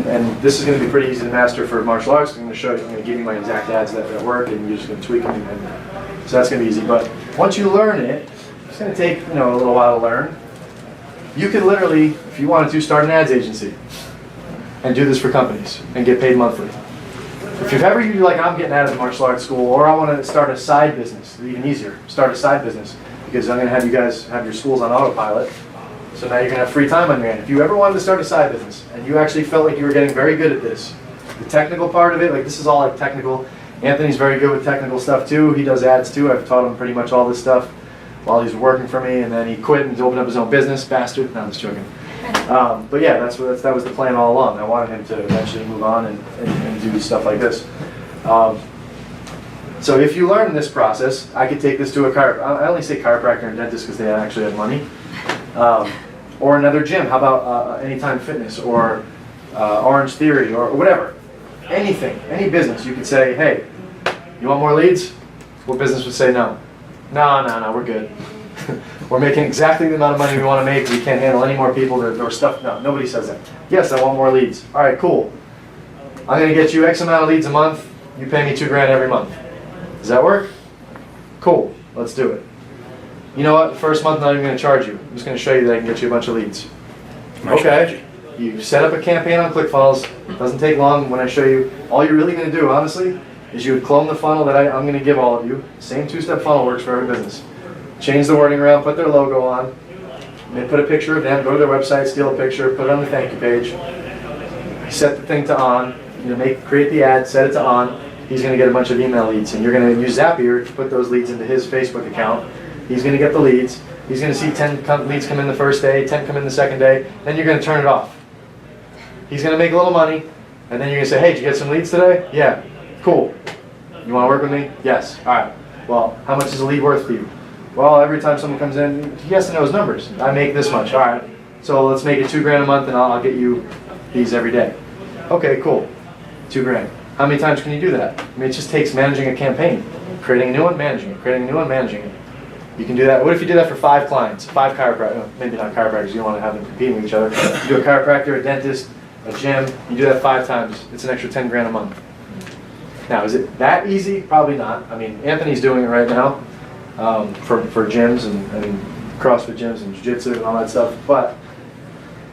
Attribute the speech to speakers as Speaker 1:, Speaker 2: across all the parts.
Speaker 1: and this is going to be pretty easy to master for martial arts. I'm going to show you, I'm going to give you my exact ads that work, and you're just going to tweak them. And so that's going to be easy. But once you learn it, it's going to take a little while to learn. You could literally, if you wanted to, start an ads agency and do this for companies and get paid monthly. If you've ever, you're like, I'm getting out of martial arts school, or I want to start a side business, even easier, start a side business, because I'm going to have you guys have your schools on autopilot. So now you're going to have free time on your hand. If you ever wanted to start a side business and you actually felt like you were getting very good at this, the technical part of it, like this is all like technical. Anthony's very good with technical stuff too. He does ads too. I've taught him pretty much all this stuff while he's working for me, and then he quit and opened up his own business. Bastard. No, I'm just joking. But yeah, that was the plan all along. I wanted him to eventually move on and do stuff like this. So if you learn this process, I could take this to a I only say chiropractor and dentist because they actually have money. Or another gym. How about Anytime Fitness or Orange Theory or whatever. Anything, any business. You could say, hey, you want more leads? What business would say no? No, we're good. We're making exactly the amount of money we want to make. We can't handle any more people or stuff. No, nobody says that. Yes, I want more leads. All right, cool. I'm going to get you X amount of leads a month. You pay me $2,000 every month. Does that work? Cool. Let's do it. You know what? The first month, I'm not even going to charge you. I'm just going to show you that I can get you a bunch of leads. Okay. You set up a campaign on ClickFunnels. It doesn't take long when I show you. All you're really going to do, honestly, is you would clone the funnel that I'm going to give all of you. Same two-step funnel works for every business. Change the wording around, put their logo on, and put a picture of them, go to their website, steal a picture, put it on the thank you page, set the thing to on, create the ad, set it to on. He's going to get a bunch of email leads, and you're going to use Zapier to put those leads into his Facebook account. He's going to get the leads. He's going to see 10 leads come in the first day, 10 come in the second day. Then you're going to turn it off. He's going to make a little money, and then you're going to say, hey, did you get some leads today? Yeah. Cool. You want to work with me? Yes. All right. Well, how much is a lead worth to you? Well, every time someone comes in, he has to know his numbers. I make this much. All right. So let's make it $2,000 a month, and I'll get you these every day. Okay, cool. $2,000. How many times can you do that? I mean, it just takes managing a campaign, creating a new one, managing it, creating a new one, managing it. You can do that. What if you did that for 5 clients, 5 chiropractors? Maybe not chiropractors. You don't want to have them competing with each other. You do a chiropractor, a dentist, a gym. You do that 5 times. It's an extra $10,000 a month. Now, is it that easy? Probably not. I mean, Anthony's doing it right now for gyms and CrossFit gyms and jiu-jitsu and all that stuff. But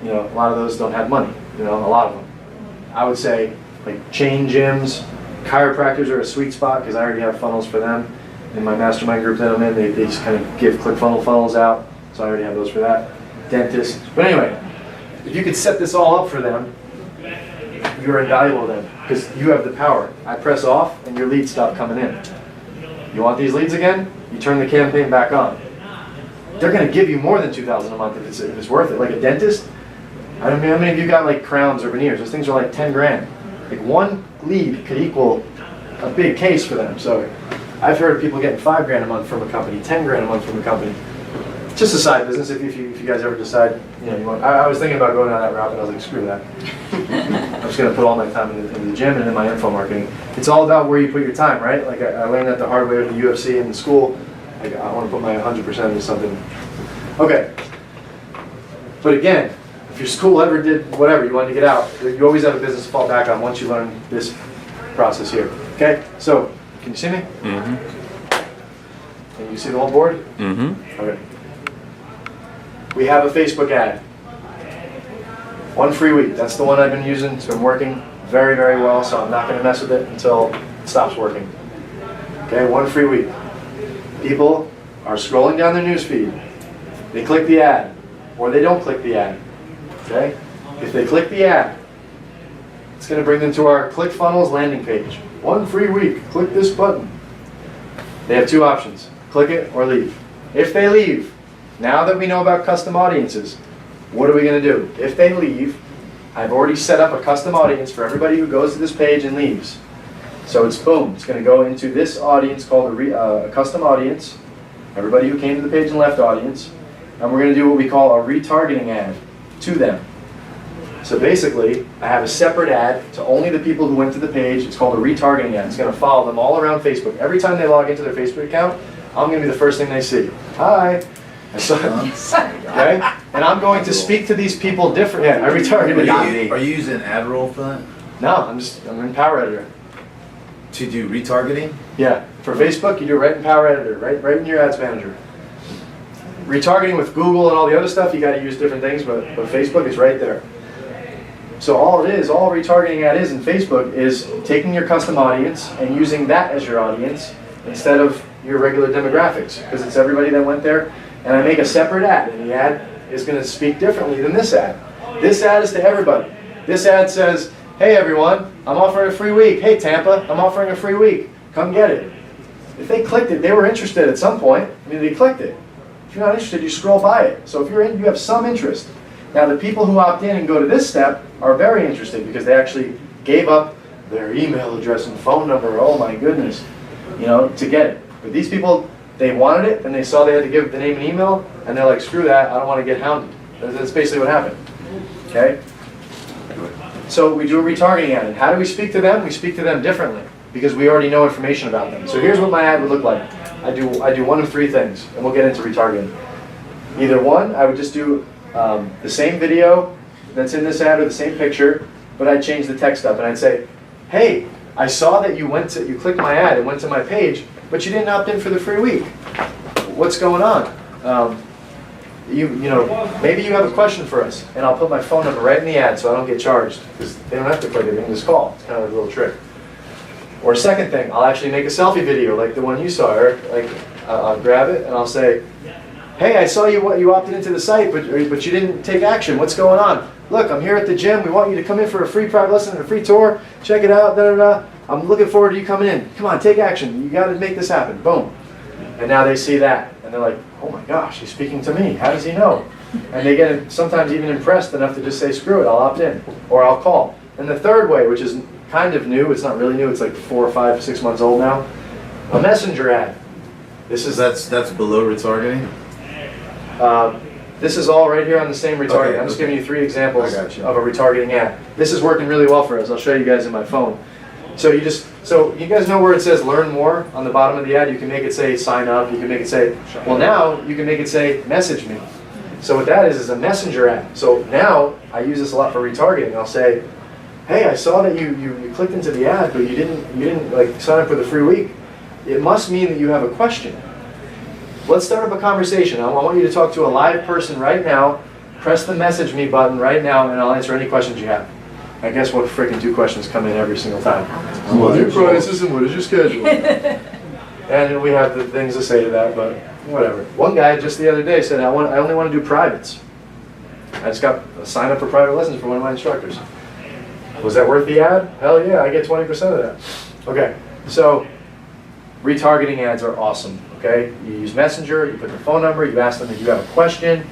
Speaker 1: a lot of those don't have money. A lot of them. I would say like chain gyms, chiropractors are a sweet spot because I already have funnels for them. In my mastermind group that I'm in, they just kind of give ClickFunnels funnels out, so I already have those for that. Dentists. But anyway, if you could set this all up for them, you're invaluable to them because you have the power. I press off and your leads stop coming in. You want these leads again? You turn the campaign back on. They're going to give you more than $2,000 a month if it's worth it. Like a dentist, I mean, how many of you got like crowns or veneers? Those things are like $10,000. Like one lead could equal a big case for them. So I've heard of people getting $5,000 a month from a company, $10,000 a month from a company. It's just a side business. If you guys ever decide, you want. I was thinking about going down that route, but I was like, screw that. I'm just going to put all my time in the gym and in my info marketing. It's all about where you put your time, right? Like I learned that the hard way with the UFC and the school. Like I want to put my 100% into something. Okay. But again, if your school ever did whatever, you wanted to get out, you always have a business to fall back on once you learn this process here. Okay? So, can you see me? Mm-hmm. Can you see the whole board? Mm-hmm. Okay. We have a Facebook ad. 1 free week. That's the one I've been using. It's been working very, very well, so I'm not going to mess with it until it stops working. Okay, 1 free week. People are scrolling down their news feed. They click the ad, or they don't click the ad. Okay? If they click the ad, it's going to bring them to our ClickFunnels landing page. 1 free week. Click this button. They have 2 options. Click it or leave. If they leave, now that we know about custom audiences, what are we going to do? If they leave, I've already set up a custom audience for everybody who goes to this page and leaves. So it's boom. It's going to go into this audience called a custom audience. Everybody who came to the page and left audience. And we're going to do what we call a retargeting ad to them. So basically, I have a separate ad to only the people who went to the page. It's called a retargeting ad. It's going to follow them all around Facebook. Every time they log into their Facebook account, I'm going to be the first thing they see. Hi. Okay? And I'm going to speak to these people differently. Yeah, I retargeted.
Speaker 2: Are you using AdRoll for that?
Speaker 1: No, I'm in Power Editor.
Speaker 2: To do retargeting?
Speaker 1: Yeah, for Facebook, you do it right in Power Editor, right in your Ads Manager. Retargeting with Google and all the other stuff, you got to use different things, but Facebook is right there. So all retargeting ad is in Facebook is taking your custom audience and using that as your audience instead of your regular demographics, because it's everybody that went there. And I make a separate ad, and the ad is going to speak differently than this ad. This ad is to everybody. This ad says, hey everyone, I'm offering a free week. Hey Tampa, I'm offering a free week. Come get it. If they clicked it, they were interested at some point. I mean, they clicked it. If you're not interested, you scroll by it. So if you're in, you have some interest. Now the people who opt in and go to this step are very interested because they actually gave up their email address and phone number. Oh my goodness, to get it. But these people, they wanted it and they saw they had to give the name and email, and they're like, screw that, I don't want to get hounded. That's basically what happened. Okay? So we do a retargeting ad, and how do we speak to them? We speak to them differently because we already know information about them. So here's what my ad would look like. I do one of three things, and we'll get into retargeting. Either one, I would just do the same video that's in this ad or the same picture, but I'd change the text up and I'd say, hey, I saw that you clicked my ad and went to my page, but you didn't opt in for the free week. What's going on? Maybe you have a question for us, and I'll put my phone number right in the ad so I don't get charged, because they don't have to click it, they can just call. It's kind of a little trick. Or a second thing, I'll actually make a selfie video like the one you saw, Eric. I'll grab it and I'll say, hey, I saw you opted into the site, but you didn't take action. What's going on? Look, I'm here at the gym. We want you to come in for a free private lesson and a free tour. Check it out. Da, da, da. I'm looking forward to you coming in. Come on, take action. You got to make this happen. Boom. And now they see that, and they're like, oh my gosh, he's speaking to me. How does he know? And they get sometimes even impressed enough to just say, screw it, I'll opt in, or I'll call. And the third way, which is kind of new, it's not really new, it's like 4 or 5, 6 months old now, a messenger ad.
Speaker 2: That's below retargeting?
Speaker 1: This is all right here on the same retargeting.
Speaker 2: Okay,
Speaker 1: I'm just giving you 3 examples
Speaker 2: of
Speaker 1: a retargeting ad. This is working really well for us. I'll show you guys in my phone. So you guys know where it says learn more on the bottom of the ad? You can make it say sign up, you can make it say, well now you can make it say message me. So what that is a messenger ad. So now I use this a lot for retargeting. I'll say, hey, I saw that you clicked into the ad, but you didn't like sign up for the free week. It must mean that you have a question. Let's start up a conversation. I want you to talk to a live person right now. Press the message me button right now, and I'll answer any questions you have. I guess what freaking 2 questions come in every single time. What are your prices and what is your schedule? And we have the things to say to that, but whatever. One guy just the other day said, I only want to do privates. I just got a sign up for private lessons for one of my instructors. Was that worth the ad? Hell yeah, I get 20% of that. Okay, so retargeting ads are awesome. Okay, you use Messenger, you put the phone number, you ask them if you have a question,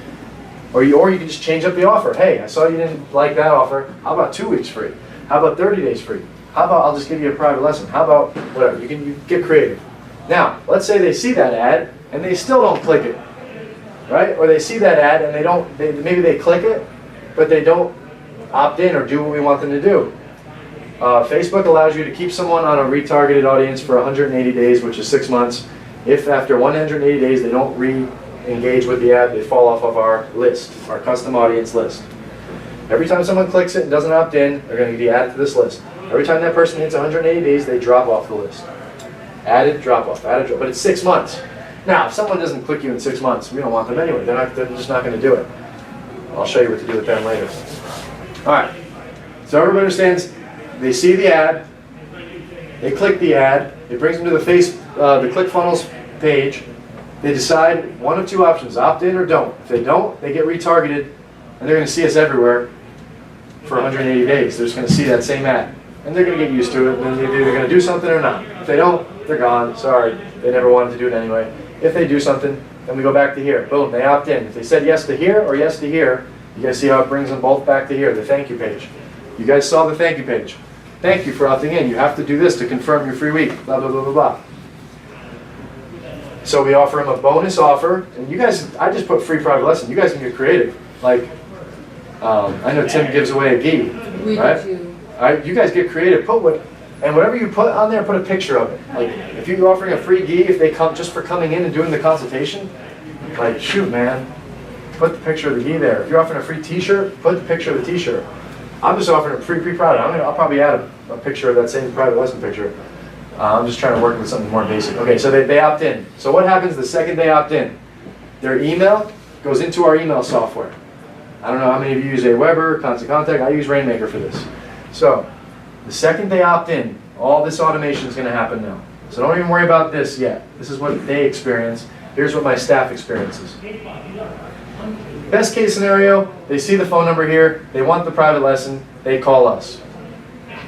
Speaker 1: or you can just change up the offer. Hey, I saw you didn't like that offer. How about 2 weeks free? How about 30 days free? How about I'll just give you a private lesson? How about whatever? You get creative. Now, let's say they see that ad and they still don't click it, right? Or they see that ad and maybe they click it, but they don't opt in or do what we want them to do. Facebook allows you to keep someone on a retargeted audience for 180 days, which is 6 months. If after 180 days they don't re-engage with the ad, they fall off of our list, our custom audience list. Every time someone clicks it and doesn't opt in, they're going to be added to this list. Every time that person hits 180 days, they drop off the list. Added, drop off, added, drop, but it's 6 months. Now, if someone doesn't click you in 6 months, we don't want them anyway. They're just not going to do it. I'll show you what to do with them later. All right. So everybody understands. They see the ad. They click the ad. It brings them to the ClickFunnels page. They decide one of 2 options: opt in or don't. If they don't, they get retargeted, and they're going to see us everywhere for 180 days. They're just going to see that same ad, and they're going to get used to it. And they're either going to do something or not. If they don't, they're gone. Sorry, they never wanted to do it anyway. If they do something, then we go back to here. Boom, they opt in. If they said yes to here or yes to here, you guys see how it brings them both back to here, the thank you page. You guys saw the thank you page. Thank you for opting in. You have to do this to confirm your free week. Blah, blah, blah, blah, blah. So we offer them a bonus offer. And you guys, I just put free private lesson. You guys can get creative. Like, I know Tim gives away a gi.
Speaker 3: We
Speaker 1: right?
Speaker 3: do too.
Speaker 1: All right, you guys get creative. And whatever you put on there, put a picture of it. Like, if you're offering a free gi, if they come just for coming in and doing the consultation, Like, shoot, man, put the picture of the gi there. If you're offering a free t-shirt, put the picture of the t-shirt. I'm just offering a free product. I'll probably add a picture of that same private lesson picture. I'm just trying to work with something more basic. Okay, so they opt in. So what happens the second they opt in? Their email goes into our email software. I don't know how many of you use Aweber, Constant Contact. I use Rainmaker for this. So the second they opt in, all this automation is going to happen now. So don't even worry about this yet. This is what they experience. Here's what my staff experiences. Best case scenario, they see the phone number here. They want the private lesson. They call us.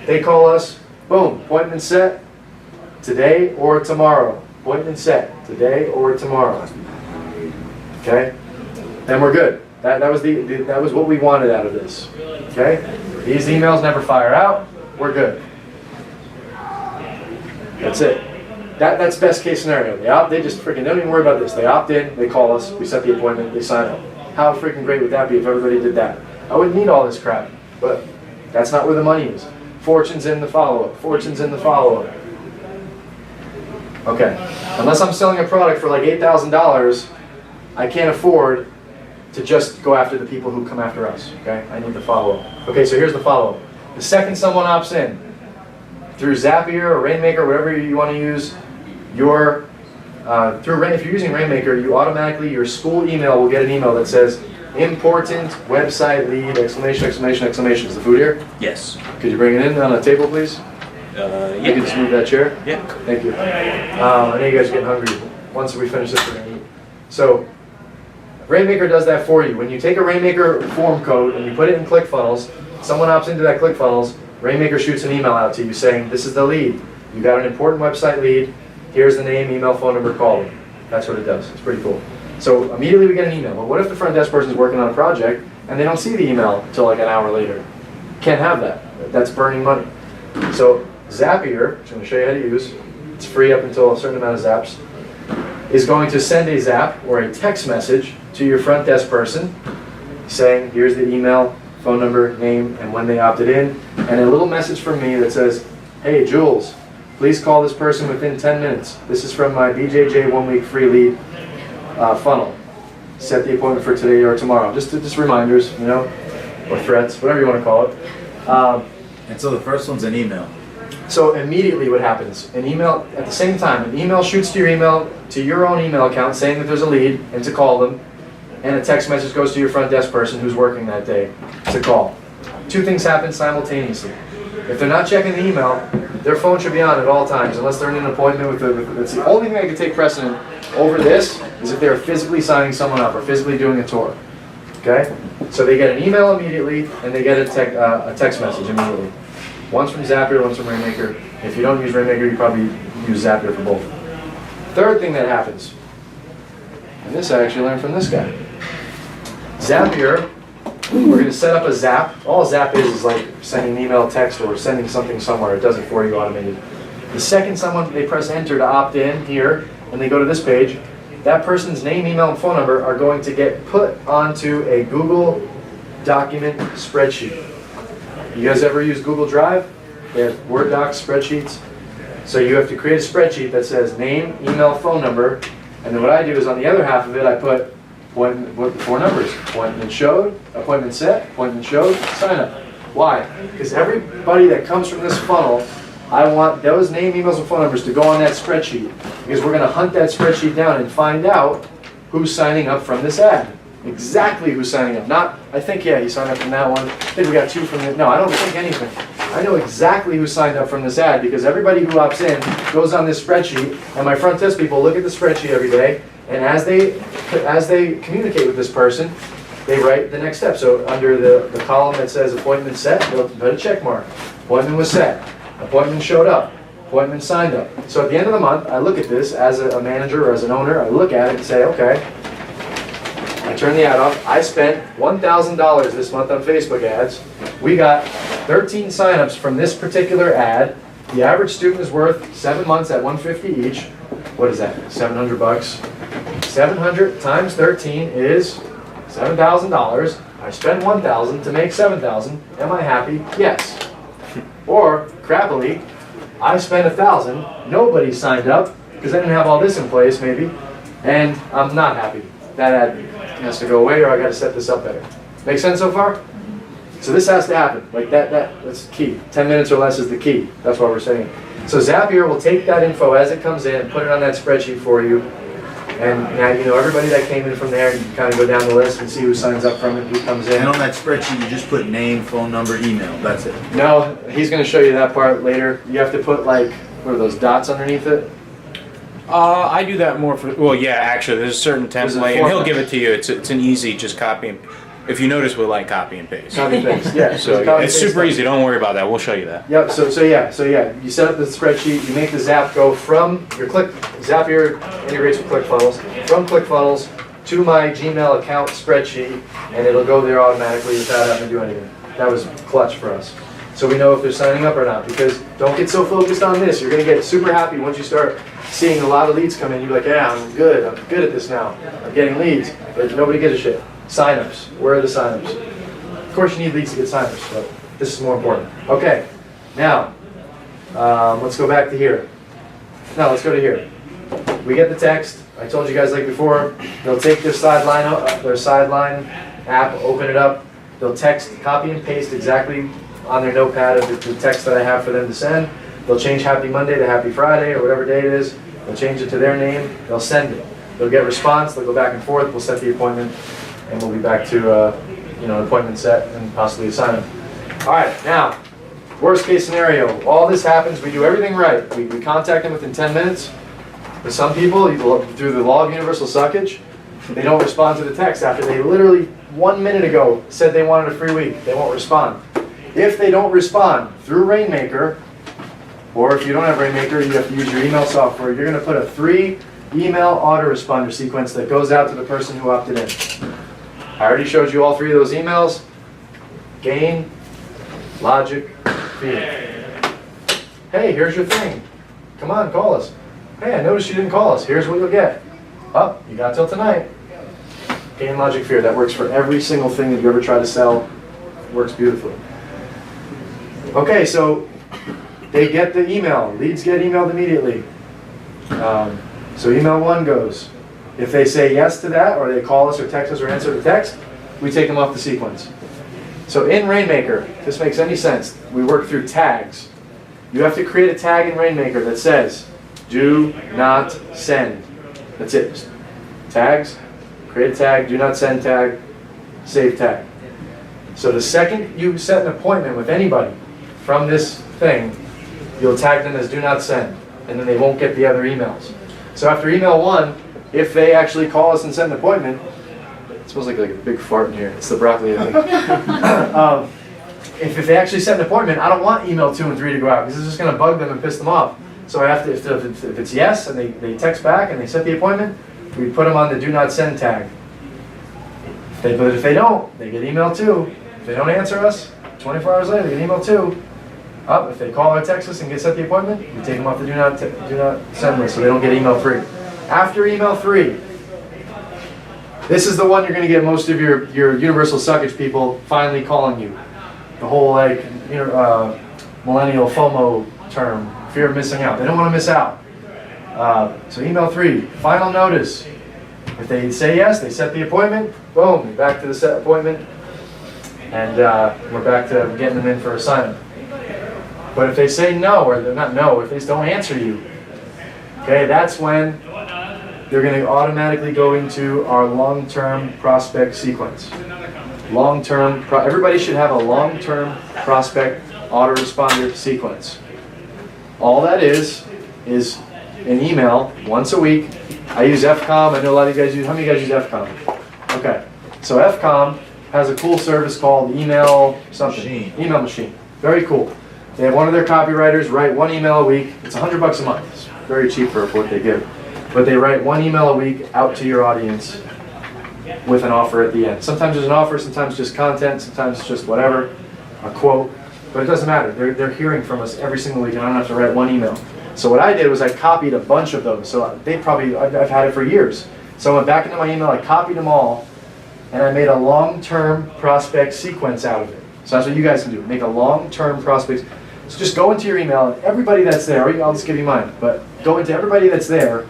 Speaker 1: They call us. Boom. Appointment set. Today or tomorrow. Appointment set. Today or tomorrow. Okay? Then we're good. That was what we wanted out of this. Okay? These emails never fire out. We're good. That's it. That's best case scenario. They just freaking don't even worry about this. They opt in, they call us, we set the appointment, they sign up. How freaking great would that be if everybody did that? I wouldn't need all this crap, but that's not where the money is. Fortune's in the follow-up. Fortune's in the follow-up. Okay. Unless I'm selling a product for like $8,000, I can't afford to just go after the people who come after us. Okay? I need the follow-up. Okay, so here's the follow-up. The second someone opts in, through Zapier or Rainmaker, whatever you want to use, if you're using Rainmaker, you automatically, your school email will get an email that says, important website lead, exclamation, exclamation, exclamation. Is the food here?
Speaker 3: Yes.
Speaker 1: Could you bring it in on a table, please?
Speaker 3: Yeah.
Speaker 1: You can just move that chair?
Speaker 3: Yeah.
Speaker 1: Thank you. I know you guys are getting hungry. Once we finish this, we're going to eat. So, Rainmaker does that for you. When you take a Rainmaker form code and you put it in ClickFunnels, someone opts into that ClickFunnels, Rainmaker shoots an email out to you saying, this is the lead. You got an important website lead. Here's the name, email, phone number, call them. That's what it does. It's pretty cool. So immediately we get an email. But what if the front desk person is working on a project and they don't see the email until like an hour later? Can't have that. That's burning money. So Zapier, which I'm going to show you how to use, it's free up until a certain amount of zaps, is going to send a zap or a text message to your front desk person saying, here's the email, phone number, name, and when they opted in, and a little message from me that says, hey, Jules, please call this person within 10 minutes. This is from my BJJ 1 week free lead funnel. Set the appointment for today or tomorrow. Just reminders, you know, or threats, whatever you want to call it.
Speaker 2: And so the first one's an email.
Speaker 1: So immediately what happens, an email, at the same time, an email shoots to your email, to your own email account saying that there's a lead and to call them, and a text message goes to your front desk person who's working that day to call. Two things happen simultaneously. If they're not checking the email, their phone should be on at all times, unless they're in an appointment that's the only thing that can take precedent over this is if they're physically signing someone up or physically doing a tour. Okay? So they get an email immediately, and they get a text message immediately. One's from Zapier, one's from Rainmaker. If you don't use Rainmaker, you probably use Zapier for both. Third thing that happens, and this I actually learned from this guy. Zapier, we're going to set up a Zap. All a Zap is like sending an email, text, or sending something somewhere. It does it for you automated. The second they press enter to opt in here, and they go to this page, that person's name, email, and phone number are going to get put onto a Google document spreadsheet. You guys ever use Google Drive? They have Word docs, spreadsheets. So you have to create a spreadsheet that says name, email, phone number, and then what I do is on the other half of it, I put what the 4 numbers. Appointment showed, appointment set, appointment showed, sign up. Why? Because everybody that comes from this funnel, I want those name, emails, and phone numbers to go on that spreadsheet, because we're going to hunt that spreadsheet down and find out who's signing up from this ad. Exactly who's signing up. Not, I think, yeah, he signed up from that one. I think we got 2 from it. No, I don't think anything. I know exactly who signed up from this ad, because everybody who opts in goes on this spreadsheet, and my front desk people look at the spreadsheet every day, and as they communicate with this person, they write the next step. So under the column that says appointment set, they'll put a check mark. Appointment was set. Appointment showed up. Appointment signed up. So at the end of the month, I look at this as a manager or as an owner. I look at it and say, okay, I turn the ad off. I spent $1,000 this month on Facebook ads. We got 13 signups from this particular ad. The average student is worth 7 months at $150 each. What is that? $700. 700 times 13 is $7,000. I spend $1,000 to make $7,000. Am I happy? Yes. Or, crappily, I spent $1,000. Nobody signed up because I didn't have all this in place, maybe, and I'm not happy. that ad has to go away, or I got to set this up better. Make sense so far? So this has to happen. Like that's key. 10 minutes or less is the key. That's what we're saying. So Zapier will take that info as it comes in, put it on that spreadsheet for you, and now you know everybody that came in from there. You can kind of go down the list and see who signs up from it, who comes in.
Speaker 2: And on that spreadsheet, you just put name, phone number, email. That's it.
Speaker 1: No, he's going to show you that part later. You have to put like, what are those dots underneath it?
Speaker 3: I do that more for, well, yeah, actually, there's a certain
Speaker 1: There's a
Speaker 3: template, and he'll
Speaker 1: format.
Speaker 3: give it to you. It's an easy, just copy and, if you notice, we like copy and paste.
Speaker 1: Copy and paste. Yeah.
Speaker 3: So
Speaker 1: copy and
Speaker 3: it's
Speaker 1: paste
Speaker 3: super
Speaker 1: stuff.
Speaker 3: easy. Don't worry about that. We'll show you that.
Speaker 1: Yep. So yeah. You set up the spreadsheet. You make the Zap go from your Zapier integrates with ClickFunnels, from ClickFunnels to my Gmail account spreadsheet, and it'll go there automatically without having to do anything. That was clutch for us. So we know if they're signing up or not. Because don't get so focused on this. You're gonna get super happy once you start seeing a lot of leads come in. You're like, yeah, I'm good at this now. I'm getting leads, but nobody gives a shit. Signups. Where are the signups? Of course you need leads to get signups, but this is more important. Okay, now, let's go back to here. Now, let's go to here. We get the text. I told you guys like before, they'll take their sideline app, open it up. They'll text, copy and paste exactly on their notepad of the text that I have for them to send. They'll change Happy Monday to Happy Friday or whatever day it is. They'll change it to their name. They'll send it. They'll get response. They'll go back and forth. We'll set the appointment, and we'll be back to an appointment set and possibly a sign-up. All right, now, worst case scenario. All this happens. We do everything right. We contact them within 10 minutes. But some people, through the law of universal suckage, they don't respond to the text after they literally 1 minute ago said they wanted a free week. They won't respond. If they don't respond through Rainmaker, or if you don't have Rainmaker, you have to use your email software, you're going to put a 3 email autoresponder sequence that goes out to the person who opted in. I already showed you all 3 of those emails. Gain, logic, fear. Hey, here's your thing. Come on, call us. Hey, I noticed you didn't call us. Here's what you'll get. Oh, you got till tonight. Gain, logic, fear. That works for every single thing that you ever try to sell. Works beautifully. Okay, so they get the email. Leads get emailed immediately. So email 1 goes. If they say yes to that, or they call us or text us or answer the text, we take them off the sequence. So in Rainmaker, if this makes any sense, we work through tags. You have to create a tag in Rainmaker that says, do not send. That's it. Tags, create a tag, do not send tag, save tag. So the second you set an appointment with anybody from this thing, you'll tag them as do not send, and then they won't get the other emails. So after email 1, if they actually call us and set an appointment, it smells like a big fart in here. It's the broccoli, I think. If they actually set an appointment, I don't want email 2 and 3 to go out because it's just going to bug them and piss them off. So I have to, if it's yes and they text back and they set the appointment, we put them on the do not send tag. But if they don't, they get email 2. If they don't answer us, 24 hours later, they get email 2. If they call or text us and get set the appointment, we take them off the do not send list so they don't get email 3. After email 3, this is the one you're going to get most of your universal suckage people finally calling you. The whole millennial FOMO term, fear of missing out. They don't want to miss out. So email 3, final notice. If they say yes, they set the appointment, boom, back to the set appointment, and we're back to getting them in for a sign-up. But if they say no, or they're not no, if they just don't answer you, okay, that's when they're going to automatically go into our long-term prospect sequence. Long-term, everybody should have a long-term prospect autoresponder sequence. All that is an email once a week. I use FCOM. I know a lot of you guys use. How many of you guys use FCOM? Okay, so FCOM has a cool service called Email something.
Speaker 2: Machine.
Speaker 1: Email Machine. Very cool. They have one of their copywriters write 1 email a week. It's $100 a month. It's very cheap for what they give. But they write 1 email a week out to your audience with an offer at the end. Sometimes there's an offer, sometimes just content, sometimes it's just whatever, a quote. But it doesn't matter. They're hearing from us every single week, and I don't have to write 1 email. So what I did was I copied a bunch of those. So I've had it for years. So I went back into my email, I copied them all, and I made a long-term prospect sequence out of it. So that's what you guys can do. Make a long-term prospect. So just go into your email, and everybody that's there, or I'll just give you mine, but go into everybody that's there,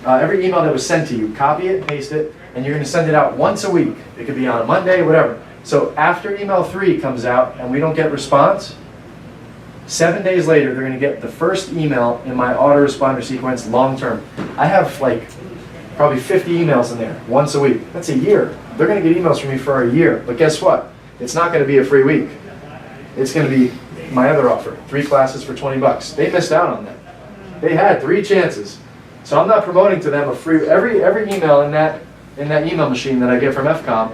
Speaker 1: every email that was sent to you, copy it, paste it, and you're gonna send it out once a week. It could be on a Monday, whatever. So after email 3 comes out and we don't get response, 7 days later, they're gonna get the first email in my autoresponder sequence long term. I have like probably 50 emails in there once a week. That's a year. They're gonna get emails from me for a year. But guess what? It's not gonna be a free week. It's gonna be my other offer, 3 classes for 20 bucks. They missed out on that. They had 3 chances. So I'm not promoting to them a free, every email in that email machine that I get from FCOM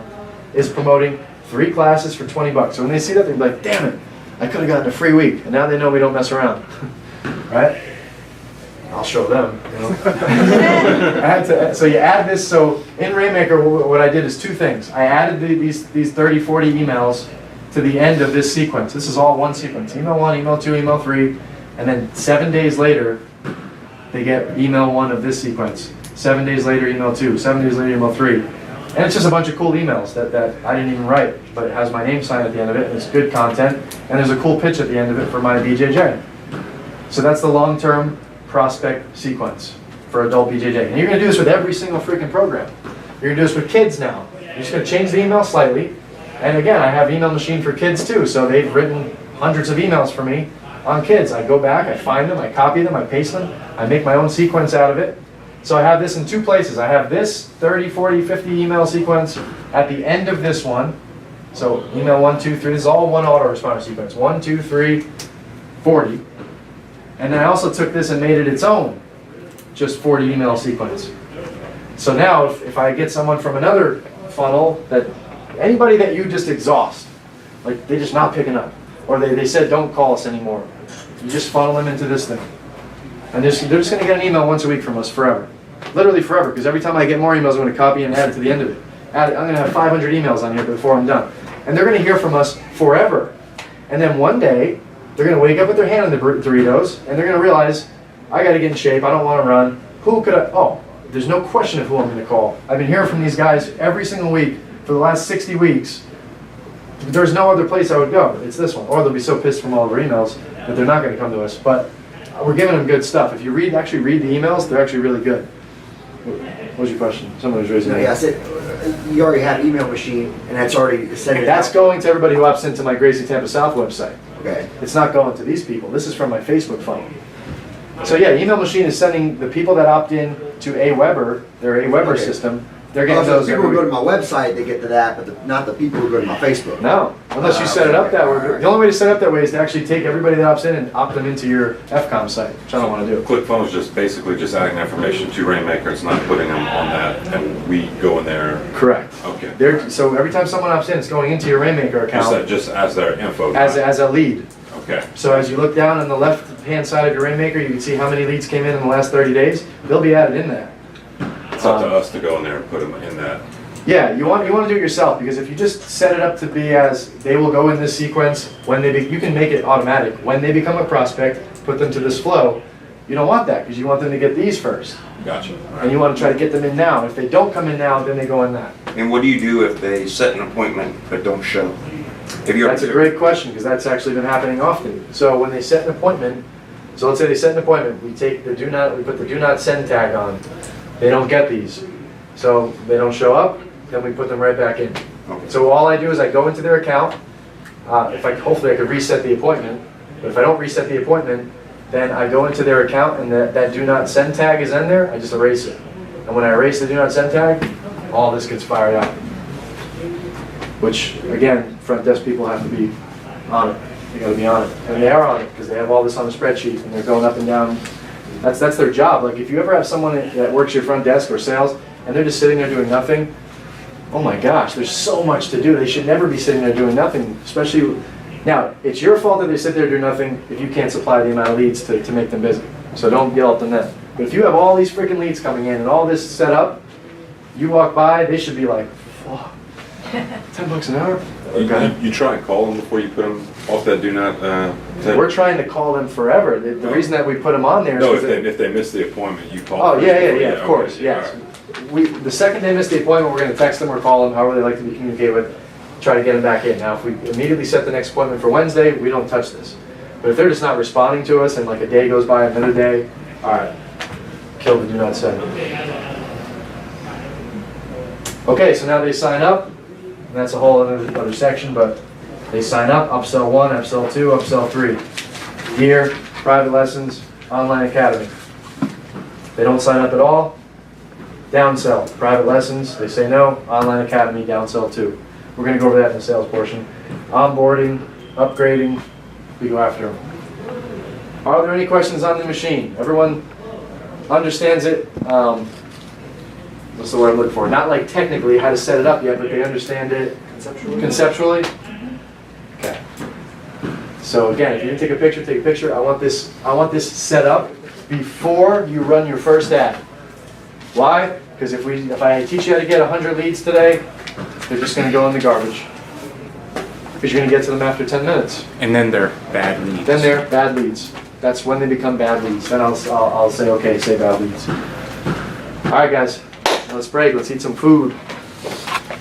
Speaker 1: is promoting 3 classes for 20 bucks. So when they see that, they're like, damn it, I could have gotten a free week. And now they know we don't mess around, right? I'll show them. You know? So you add this, so in Rainmaker, what I did is 2 things. I added these 30, 40 emails to the end of this sequence. This is all one sequence. Email 1, email 2, email 3, and then 7 days later, they get email 1 of this sequence. 7 days later, email 2. 7 days later, email 3. And it's just a bunch of cool emails that I didn't even write, but it has my name signed at the end of it, and it's good content, and there's a cool pitch at the end of it for my BJJ. So that's the long-term prospect sequence for adult BJJ. And you're going to do this with every single freaking program. You're going to do this with kids now. You're just going to change the email slightly. And again, I have email machine for kids too, so they've written hundreds of emails for me on kids. I go back, I find them, I copy them, I paste them, I make my own sequence out of it. So I have this in 2 places. I have this 30, 40, 50 email sequence at the end of this one. So email 1, 2, 3, this is all one autoresponder sequence. 1, 2, 3, 40. And then I also took this and made it its own, just 40 email sequence. So now if I get someone from another funnel, that anybody that you just exhaust, like they're just not picking up, or they said don't call us anymore, you just funnel them into this thing. And they're just going to get an email once a week from us forever. Literally forever, because every time I get more emails, I'm going to copy and add it to the end of it. I'm going to have 500 emails on here before I'm done. And they're going to hear from us forever. And then one day, they're going to wake up with their hand in the Doritos, and they're going to realize, I got to get in shape, I don't want to run. Who could I, oh, there's no question of who I'm going to call. I've been hearing from these guys every single week for the last 60 weeks. There's no other place I would go. It's this one. Or they'll be so pissed from all of our emails that they're not going to come to us. But we're giving them good stuff. If you actually read the emails, they're actually really good. What was your question? Someone was raising
Speaker 4: No,
Speaker 1: their
Speaker 4: yeah, I said, you already have email machine, and that's already sent it
Speaker 1: That's
Speaker 4: out.
Speaker 1: going to everybody who opts into my Gracie Tampa South website.
Speaker 4: Okay.
Speaker 1: It's not going to these people. This is from my Facebook funnel. So yeah, email machine is sending the people that opt in to Aweber, their Aweber
Speaker 4: Okay.
Speaker 1: system. They're getting
Speaker 4: Also,
Speaker 1: those
Speaker 4: the people who
Speaker 1: every
Speaker 4: go to
Speaker 1: week.
Speaker 4: my website, they get to that, but not the people who go to my Facebook.
Speaker 1: No, unless you set it up that way. The only way to set it up that way is to actually take everybody that opts in and opt them into your FCOM site, which I don't want to do.
Speaker 5: ClickFunnels is just basically just adding information to Rainmaker. It's not putting them on that, and we go in there.
Speaker 1: Correct.
Speaker 5: Okay.
Speaker 1: So every time someone opts in, it's going into your Rainmaker account
Speaker 5: Just as their info.
Speaker 1: as a lead.
Speaker 5: Okay.
Speaker 1: So as you look down on the left-hand side of your Rainmaker, you can see how many leads came in the last 30 days. They'll be added in there.
Speaker 5: It's up to us to go in there and put them in that.
Speaker 1: Yeah, you want to do it yourself, because if you just set it up to be as they will go in this sequence when you can make it automatic. When they become a prospect, put them to this flow. You don't want that, because you want them to get these first,
Speaker 5: Gotcha. All
Speaker 1: and
Speaker 5: right.
Speaker 1: you want to try to get them in now. If they don't come in now, then they go in that.
Speaker 6: And what do you do if they set an appointment but don't show? If you're
Speaker 1: That's a great question, because that's actually been happening often. So when they set an appointment, so let's say they set an appointment, we put the do not send tag on. They don't get these, so they don't show up. Then we put them right back in.
Speaker 6: Okay.
Speaker 1: So all I do is I go into their account. Hopefully I could reset the appointment. But if I don't reset the appointment, then I go into their account and that do not send tag is in there. I just erase it. And when I erase the do not send tag, all this gets fired out. Which again, front desk people have to be on it. They got to be on it, and they are on it because they have all this on the spreadsheet and they're going up and down. That's their job. Like if you ever have someone that works your front desk or sales and they're just sitting there doing nothing. Oh my gosh, there's so much to do. They should never be sitting there doing nothing, especially, now, it's your fault that they sit there doing nothing if you can't supply the amount of leads to make them busy. So don't yell at them then. But if you have all these freaking leads coming in and all this set up, you walk by, they should be like, oh, $10 an hour? Okay.
Speaker 5: You try and call them before you put them off that do not.
Speaker 1: We're trying to call them forever. The reason that we put them on there is
Speaker 5: No,
Speaker 1: because
Speaker 5: if they miss the appointment, you call.
Speaker 1: oh,
Speaker 5: first
Speaker 1: yeah,
Speaker 5: before-
Speaker 1: of course,
Speaker 5: okay,
Speaker 1: yes.
Speaker 5: all right.
Speaker 1: The second they miss the appointment, we're going to text them or call them, however they like to be communicated with, try to get them back in. Now, if we immediately set the next appointment for Wednesday, we don't touch this. But if they're just not responding to us and like a day goes by, another day, all right, kill the do not send. Okay, so now they sign up, and that's a whole other section, but they sign up, upsell 1, upsell 2, upsell 3. Gear, private lessons, online academy. They don't sign up at all, downsell, private lessons, they say no, online academy, downsell 2. We're gonna go over that in the sales portion. Onboarding, upgrading, we go after them. Are there any questions on the machine? Everyone understands it? What's the word I'm looking for? Not like technically how to set it up yet, but they understand it conceptually? Okay. So again, if you didn't take a picture, take a picture. I want this set up before you run your first ad. Why? Because if I teach you how to get 100 leads today, they're just going to go in the garbage. Because you're going to get to them after 10 minutes.
Speaker 3: And then they're bad leads.
Speaker 1: Then they're bad leads. That's when they become bad leads. Then I'll say, okay, say bad leads. All right, guys, let's break. Let's eat some food.